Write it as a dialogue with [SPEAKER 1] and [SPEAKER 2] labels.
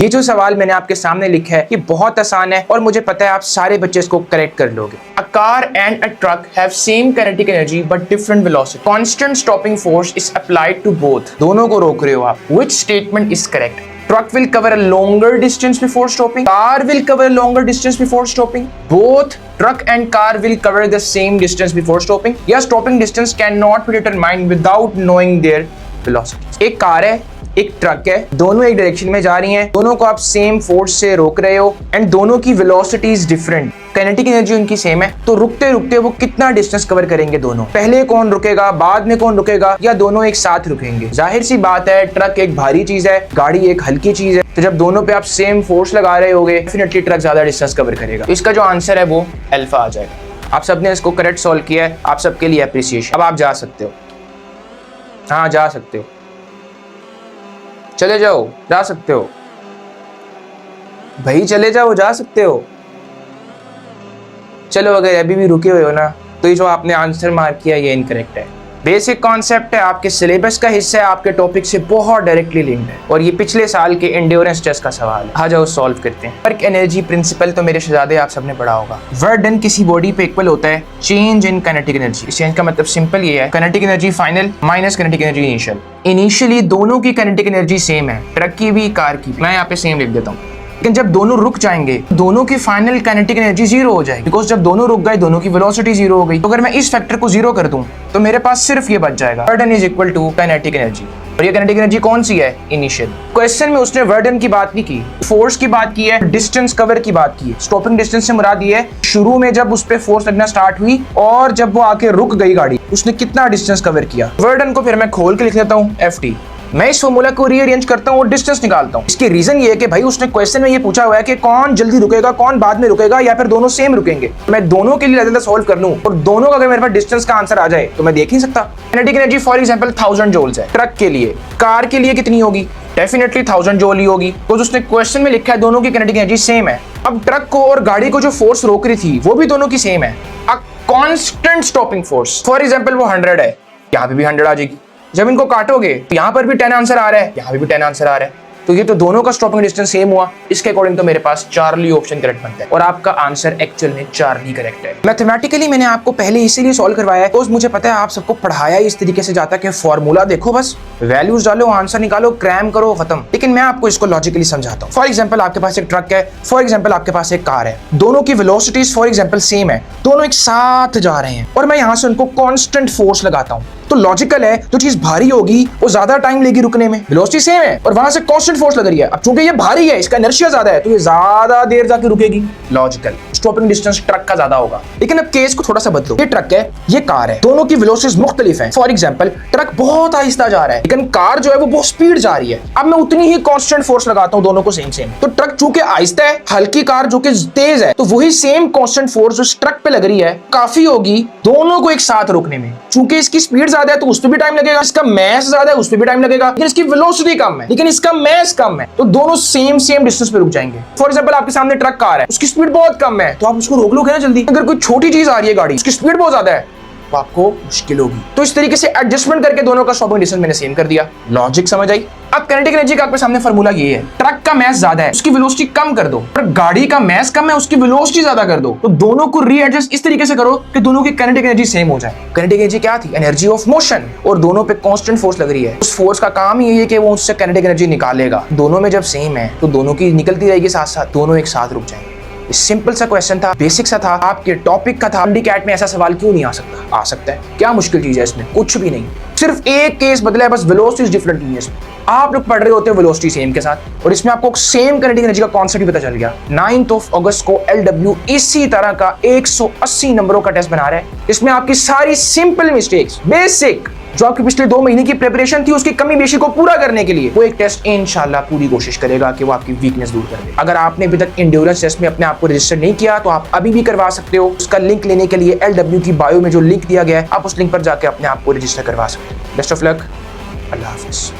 [SPEAKER 1] ये जो सवाल मैंने आपके सामने लिखा है ये बहुत आसान है और मुझे पता है आप सारे बच्चे इसको करेक्ट कर लोगे। A car and a truck have same kinetic energy but different velocity. Constant stopping force is applied to both. दोनों को रोक रहे हो आप। Which statement is correct? Truck will cover a longer distance before stopping. Car will cover a longer distance before stopping. Both truck and car will cover the same distance before stopping. या stopping distance cannot be determined without knowing their velocity. एक car है, एक truck है, दोनों एक direction में जा रही हैं, दोनों को आप सेम फोर्स से रोक रहे हो एंड दोनों की velocity is different, kinetic energy उनकी सेम है, तो रुकते रुकते वो कितना डिस्टेंस कवर करेंगे दोनों? पहले कौन रुकेगा, बाद में कौन रुकेगा, या दोनों एक साथ रुकेंगे? जाहिर सी बात है ट्रक एक भारी चीज है, गाड़ी एक हल्की चीज है, तो जब दोनों पे आप सेम फोर्स लगा रहे होगे डेफिनेटली ट्रक ज्यादा डिस्टेंस कवर करेगा। तो इसका जो आंसर है वो अल्फा आ जाएगा। आप सबने इसको करेक्ट सॉल्व किया है, आप सबके लिए अप्रिसिएशन। अब आप जा सकते हो, हाँ जा सकते हो, चले जाओ, जा सकते हो भाई, चले जाओ, जा सकते हो। चलो अगर अभी भी रुके हुए हो ना तो ये जो आपने आंसर मार्क किया ये इनकरेक्ट है। बेसिक कॉन्सेप्ट है, आपके सिलेबस का हिस्सा है, आपके टॉपिक से बहुत डायरेक्टली लिंक्ड है और ये पिछले साल के एंड्योरेंस टेस्ट का सवाल है। आ जाओ सॉल्व करते हैं। वर्क एनर्जी प्रिंसिपल तो मेरे शहजादे आप सबने पढ़ा होगा। वर्क डन किसी बॉडी पे इक्वल होता है चेंज इन काइनेटिक एनर्जी। इस चेंज का मतलब सिंपल ये है, kinetic energy final minus kinetic energy initial. Initially दोनों की काइनेटिक एनर्जी सेम है, ट्रक की भी कार की भी। मैं यहाँ पे सेम लिख देता हूँ, लेकिन जब दोनों रुक जाएंगे दोनों की फाइनल काइनेटिक एनर्जी जीरो हो जाएगी, बिकॉज जब दोनों रुक गए दोनों की वेलोसिटी जीरो हो गई। तो अगर मैं इस फैक्टर को जीरो कर दूं तो मेरे पास सिर्फ ये बच जाएगा, work done is equal to kinetic energy. और ये काइनेटिक एनर्जी कौन सी है? इनिशियल। क्वेश्चन में उसने वर्क डन की बात नहीं की, फोर्स की बात की है, डिस्टेंस कवर की बात की है। स्टॉपिंग डिस्टेंस से मुराद ये है शुरू में जब उस पर फोर्स लगना स्टार्ट हुई और जब वो आके रुक गई गाड़ी, उसने कितना डिस्टेंस कवर किया। वर्क डन को फिर मैं खोल के लिख देता हूँ FT। मैं इस फॉर्मूला को रीअरेंज करता हूँ और डिस्टेंस निकालता हूँ। इसके रीजन ये है कि भाई उसने क्वेश्चन में ये पूछा हुआ है कि कौन जल्दी रुकेगा, कौन बाद में रुकेगा, या फिर दोनों सेम रुकेंगे। मैं दोनों के लिए ज्यादा सॉल्व कर लूं और दोनों का अगर मेरे पास डिस्टेंस का आंसर आ जाए तो मैं देख नहीं सकता। Kinetic energy for example 1000 joules है ट्रक के लिए, कार के लिए कितनी होगी? डेफिनेटली 1000 जूल ही होगी, तो उसने क्वेश्चन में लिखा है दोनों की काइनेटिक एनर्जी सेम है। अब ट्रक को और गाड़ी को जो फोर्स रोक रही थी वो भी दोनों की सेम है, a constant stopping force. For example वो 100 है, यहाँ पे भी 100 आ जाएगी। जब इनको काटोगे तो यहाँ पर भी 10 आंसर आ रहा है, यहाँ भी 10 आंसर आ रहा है, तो ये तो दोनों का स्टॉपिंग डिस्टेंस सेम हुआ। इसके अकॉर्डिंग तो मेरे पास चार्ली ऑप्शन करेक्ट बनता है और आपका आंसर एक्चुअल में चार्ली करेक्ट है। मैथमेटिकली मैंने आपको पहले इसीलिए सॉल्व करवाया है तो मुझे पता है आप सबको पढ़ाया इस तरीके से जाता है कि फॉर्मूला देखो, बस वैल्यूज डालो, आंसर निकालो, क्रैम करो, खत्म। लेकिन मैं आपको इसको लॉजिकली समझाता हूँ। फॉर एग्जाम्पल आपके पास एक ट्रक है, फॉर एग्जाम्पल आपके पास एक कार है, दोनों की वेलोसिटीज फॉर एग्जाम्पल सेम है, दोनों एक साथ जा रहे हैं और मैं यहाँ से उनको कॉन्स्टेंट फोर्स लगाता हूँ, तो लॉजिकल है जो चीज भारी होगी वो ज्यादा टाइम लेगी रुकने में, वेलोसिटी सेम है और वहां से कांस्टेंट फोर्स लग रही है। अब चूंकि ये भारी है, इसका इनर्शिया ज्यादा है, तो ये ज्यादा देर जाके रुकेगी, लॉजिकल। स्टॉपिंग डिस्टेंस ट्रक का ज्यादा होगा। लेकिन अब केस को थोड़ा सा बदलो, ये ट्रक है, ये कार है, दोनों की वेलोसिटीज मुख्तलिफ हैं। फॉर एग्जांपल ट्रक बहुत आहिस्ता जा रहा है लेकिन कार जो है वो बहुत स्पीड जा रही है। अब मैं उतनी ही कांस्टेंट फोर्स लगाता हूं दोनों को सेम सेम, तो ट्रक चूंकि आहिस्ता है, हल्की कार जो कि तेज है, तो वही सेम कांस्टेंट फोर्स जो ट्रक पे लग रही है काफी होगी दोनों को एक साथ रोकने में। चूंकि इसकी स्पीड ज्यादा है तो उस पर भी टाइम लगेगा, इसका मैस ज्यादा है उस पर भी टाइम लगेगा, लेकिन इसकी वेलोसिटी कम है लेकिन इसका मैस कम है, तो दोनों सेम डिस्टेंस पे रुक जाएंगे। फॉर एग्जांपल आपके सामने ट्रक कार है, उसकी स्पीड बहुत कम है तो आप उसको रोक लोगे ना जल्दी। अगर कोई छोटी चीज आ रही है गाड़ी, उसकी स्पीड बहुत ज्यादा है तो आपको मुश्किल होगी। तो इस तरीके से एडजस्टमेंट करके दोनों का स्टॉपिंग डिस्टेंस मैंने सेम कर दिया। लॉजिक समझ आई? अब काइनेटिक एनर्जी का आपके सामने फार्मूला ये है, ट्रक का मैस ज्यादा है उसकी वेलोसिटी कम कर दो, और गाड़ी का मैस कम है उसकी वेलोसिटी ज्यादा कर दो, तो दोनों को रीएडजस्ट इस तरीके से करो कि दोनों की काइनेटिक एनर्जी सेम हो जाए। काइनेटिक एनर्जी क्या थी? एनर्जी ऑफ मोशन, और दोनों पे कांस्टेंट फोर्स लग रही है। उस फोर्स का काम ही यही है कि वो उससे काइनेटिक एनर्जी निकालेगा। दोनों में जब सेम है तो दोनों की निकलती रहेगी साथ साथ, दोनों एक साथ रुक जाएंगे। सिंपल सा क्वेश्चन था, बेसिक सा था, आपके टॉपिक का था। कैट में ऐसा सवाल क्यों नहीं आ सकता? आ सकता है, क्या मुश्किल चीज है इसमें? कुछ भी नहीं, सिर्फ एक केस बदला है बस, वेलोसिटी डिफरेंट नहीं है इसमें। आप लोग पढ़ रहे होते हो वेलोसिटी सेम के साथ और इसमें आपको सेम काइनेटिक एनर्जी का कॉन्सेप्ट भी पता चल गया। 9 अगस्त को LW इसी तरह का 180 नंबरों का टेस्ट बना रहा है। इसमें आपकी सारी सिंपल मिस्टेक्स, बेसिक जो आपकी पिछले 2 महीने की प्रिपरेशन थी उसकी कमी बेशी को पूरा करने के लिए वो एक टेस्ट इंशाल्लाह पूरी कोशिश करेगा कि वो आपकी वीकनेस दूर कर दे। अगर आपने अभी तक एंड्योरेंस टेस्ट में अपने आप को रजिस्टर नहीं किया तो आप अभी भी करवा सकते हो। उसका लिंक लेने के लिए LW की बायो में जो लिंक दिया गया है आप उस लिंक पर जाकर अपने आप को रजिस्टर करवा सकते हो। Best of luck, Allah Hafiz.